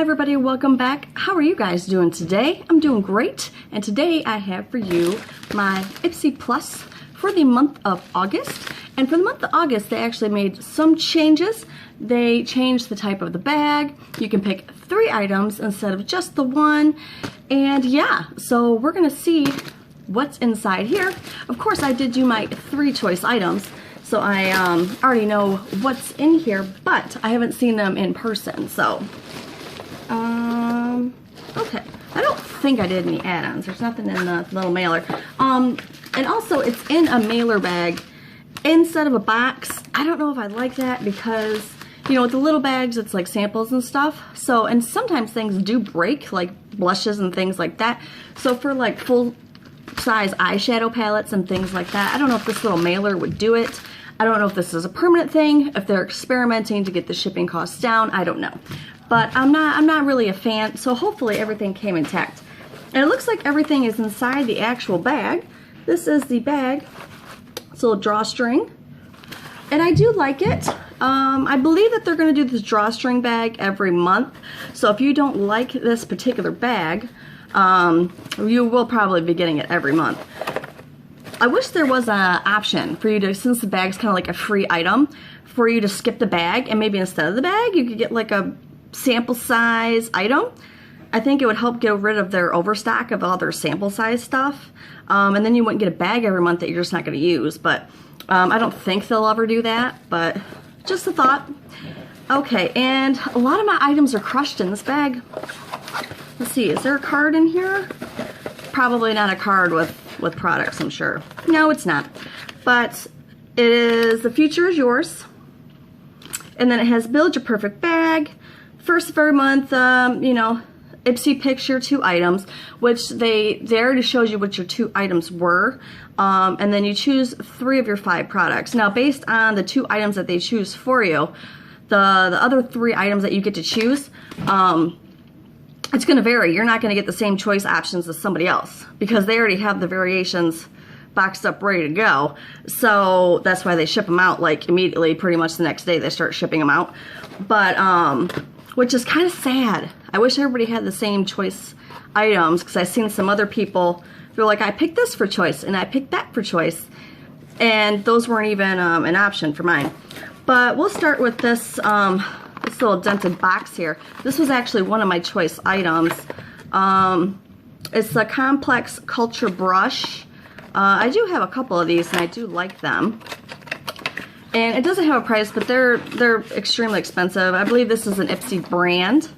everybody, welcome back. How are you guys doing today? I'm doing great, and today I have for you my Ipsy Plus for the month of August. And for the month of August, they actually made some changes. They changed the type of the bag. You can pick 3 items instead of just the one. And yeah, so we're gonna see what's inside here. Of course, I did do my 3 choice items, so I already know what's in here, but I haven't seen them in person, so. Okay. I don't think I did any add-ons. There's nothing in the little mailer. And also, it's in a mailer bag instead of a box. I don't know if I like that because, you know, with the little bags, it's like samples and stuff. So, and sometimes things do break, like blushes and things like that. So for like full-size eyeshadow palettes and things like that, I don't know if this little mailer would do it. I don't know if this is a permanent thing, if they're experimenting to get the shipping costs down, I don't know. But I'm not really a fan, so hopefully everything came intact. And it looks like everything is inside the actual bag. This is the bag. It's a little drawstring. And I do like it. I believe that they're going to do this drawstring bag every month. So if you don't like this particular bag, you will probably be getting it every month. I wish there was an option for you to, since the bag's kind of like a free item, for you to skip the bag, and maybe instead of the bag, you could get like a sample size item. I think it would help get rid of their overstock of all their sample size stuff. And then you wouldn't get a bag every month that you're just not going to use. But I don't think they'll ever do that, but just a thought. Okay, and a lot of my items are crushed in this bag. Let's see, is there a card in here? Probably not a card with products, I'm sure. No, it's not. But it is, the future is yours. And then it has build your perfect bag. First of every month, you know, Ipsy picks your 2 items, which they already showed you what your 2 items were. And then you choose 3 of your 5 products. Now, based on the 2 items that they choose for you, the other 3 items that you get to choose, it's going to vary. You're not going to get the same choice options as somebody else because they already have the variations boxed up ready to go. So that's why they ship them out like immediately, pretty much the next day they start shipping them out. But which is kind of sad. I wish everybody had the same choice items because I've seen some other people, they're like, I picked this for choice and I picked that for choice, and those weren't even an option for mine. But we'll start with this this little dented box here. This was actually one of my choice items. It's the Complex Culture Brush. I do have a couple of these and I do like them. And it doesn't have a price, but they're extremely expensive. I believe this is an Ipsy brand.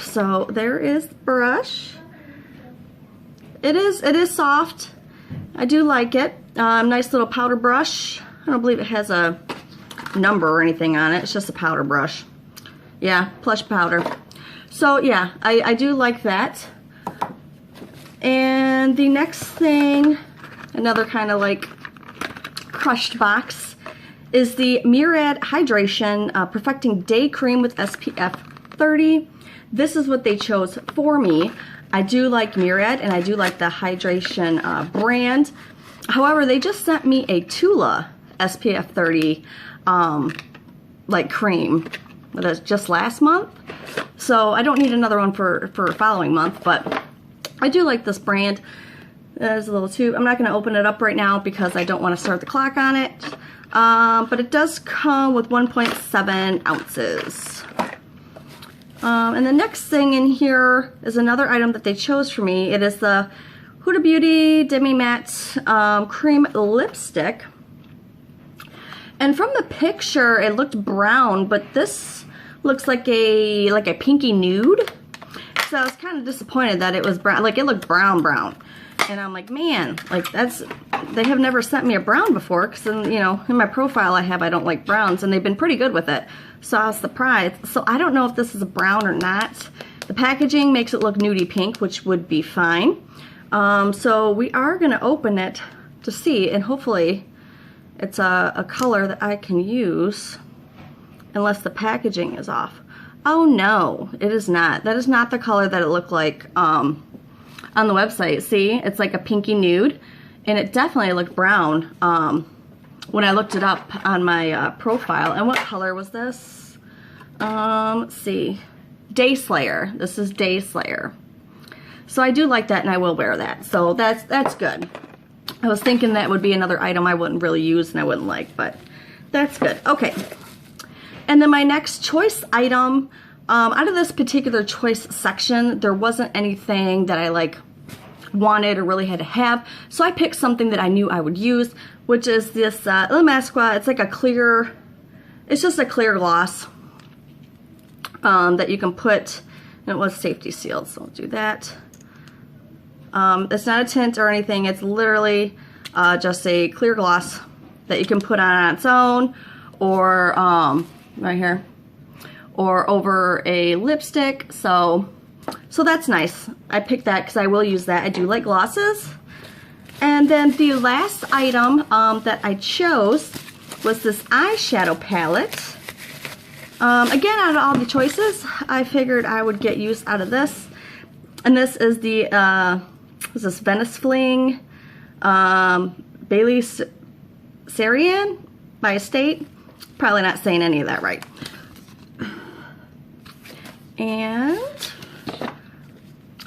So there is the brush. It is soft. I do like it. Nice little powder brush. I don't believe it has a number or anything on it. It's just a powder brush. Yeah, plush powder. So yeah, I do like that. And the next thing, another kind of like crushed box, is the Murad Hydration Perfecting Day Cream with SPF 30. This is what they chose for me. I do like Murad and I do like the hydration brand. However, they just sent me a Tula SPF 30 like cream just last month. So I don't need another one for following month, but I do like this brand. There's a little tube. I'm not going to open it up right now because I don't want to start the clock on it. But it does come with 1.7 ounces. And the next thing in here is another item that they chose for me. It is the Huda Beauty Demi Matte Cream Lipstick. And from the picture, it looked brown, but this looks like a pinky nude. So I was kind of disappointed that it was brown. Like, it looked brown. And I'm like, man, like they have never sent me a brown before, because you know, in my profile I don't like browns, and they've been pretty good with it. So I was surprised. So I don't know if this is a brown or not. The packaging makes it look nudie pink, which would be fine. So we are gonna open it to see, and hopefully it's a color that I can use, unless the packaging is off. Oh no, it is not. That is not the color that it looked like on the website. See, it's like a pinky nude, and it definitely looked brown when I looked it up on my profile. And what color was this? Let's see. Day Slayer. This is Day Slayer. So I do like that, and I will wear that. So that's good. I was thinking that would be another item I wouldn't really use and I wouldn't like, but that's good. Okay. And then my next choice item, out of this particular choice section, there wasn't anything that I like wanted or really had to have. So I picked something that I knew I would use, which is this La Masqua. It's like a clear, it's just a clear gloss that you can put, and it was safety sealed, so I'll do that. It's not a tint or anything. It's literally just a clear gloss that you can put on its own, or right here, or over a lipstick. So that's nice. I picked that because I will use that. I do like glosses. And then the last item that I chose was this eyeshadow palette. Again, out of all the choices, I figured I would get use out of this. And this is the what's this, Venice Fling Bailey Sarian by Estate. Probably not saying any of that right. And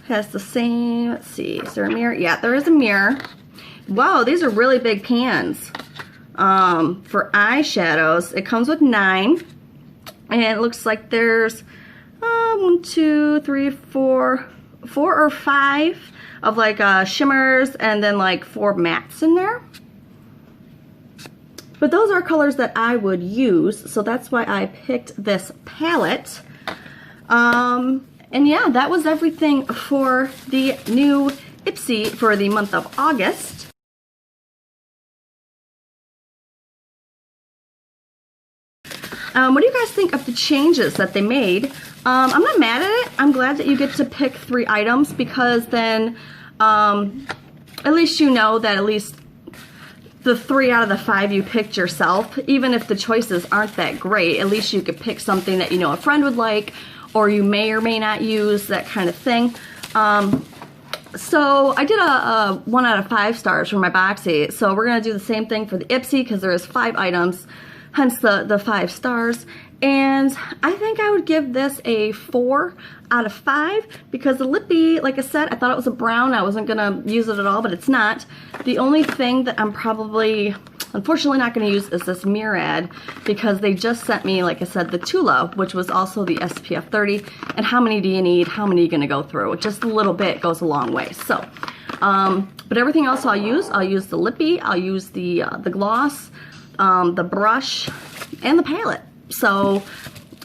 has the same, let's see, is there a mirror? Yeah, there is a mirror. Whoa, these are really big pans for eyeshadows. It comes with 9, and it looks like there's 1, 2, 3, 4 or 5 of like shimmers, and then like 4 mattes in there. But those are colors that I would use, so that's why I picked this palette. And yeah, that was everything for the new Ipsy for the month of August. What do you guys think of the changes that they made? I'm not mad at it. I'm glad that you get to pick 3 items, because then at least you know that at least the 3 out of the 5 you picked yourself, even if the choices aren't that great, at least you could pick something that you know a friend would like, or you may or may not use, that kind of thing. So I did a 1 out of 5 stars for my Boxy. So we're gonna do the same thing for the Ipsy, because there is 5 items, hence the 5 stars. And I think I would give this a 4 out of 5, because the lippy, like I said, I thought it was a brown. I wasn't gonna use it at all, but it's not. The only thing that I'm probably, unfortunately, not gonna use is this Murad, because they just sent me, like I said, the Tula, which was also the SPF 30. And how many do you need? How many are you gonna go through? Just a little bit goes a long way. So, but everything else I'll use the lippy, I'll use the gloss, the brush, and the palette. So,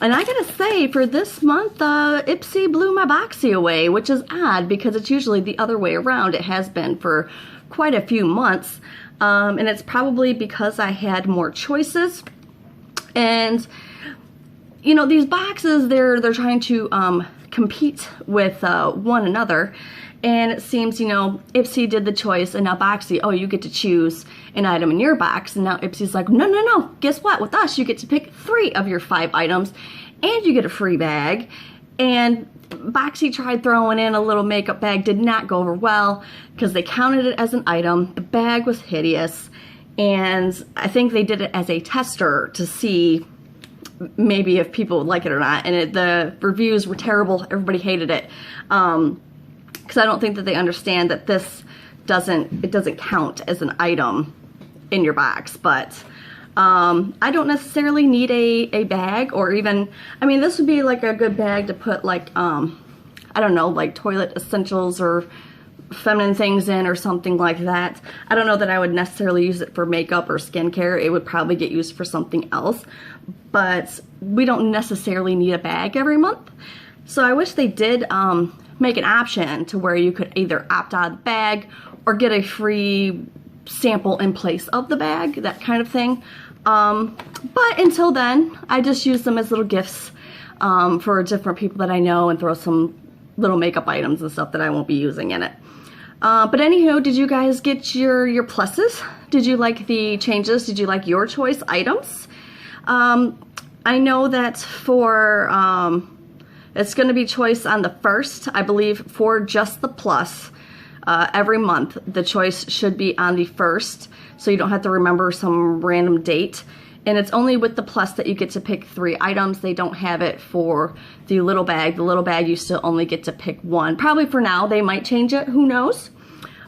and I gotta say, for this month, Ipsy blew my Boxy away, which is odd, because it's usually the other way around. It has been for quite a few months. And it's probably because I had more choices. And, you know, these boxes, they're trying to compete with one another. And it seems, you know, Ipsy did the choice, and now Boxy, oh, you get to choose an item in your box. And now Ipsy's like, no, no, no. Guess what? With us, you get to pick 3 of your 5 items, and you get a free bag. And Boxy tried throwing in a little makeup bag, did not go over well, because they counted it as an item. The bag was hideous, and I think they did it as a tester to see maybe if people would like it or not. And the reviews were terrible. Everybody hated it. Because I don't think that they understand that this doesn't count as an item in your box. But I don't necessarily need a bag, or even, I mean, this would be like a good bag to put like, I don't know, like toilet essentials or feminine things in, or something like that. I don't know that I would necessarily use it for makeup or skincare. It would probably get used for something else, but we don't necessarily need a bag every month. So I wish they did make an option to where you could either opt out of the bag or get a free sample in place of the bag, that kind of thing. But until then, I just use them as little gifts for different people that I know, and throw some little makeup items and stuff that I won't be using in it. But anywho, did you guys get your pluses? Did you like the changes? Did you like your choice items? I know that for it's going to be choice on the 1st, I believe, for just the plus. Every month, the choice should be on the 1st, so you don't have to remember some random date. And it's only with the plus that you get to pick 3 items. They don't have it for the little bag. The little bag, you still only get to pick 1. Probably for now, they might change it, who knows?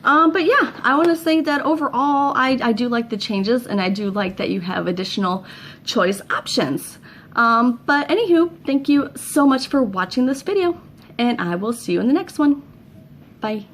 But yeah, I want to say that overall, I do like the changes, and I do like that you have additional choice options. But anywho, thank you so much for watching this video, and I will see you in the next one. Bye.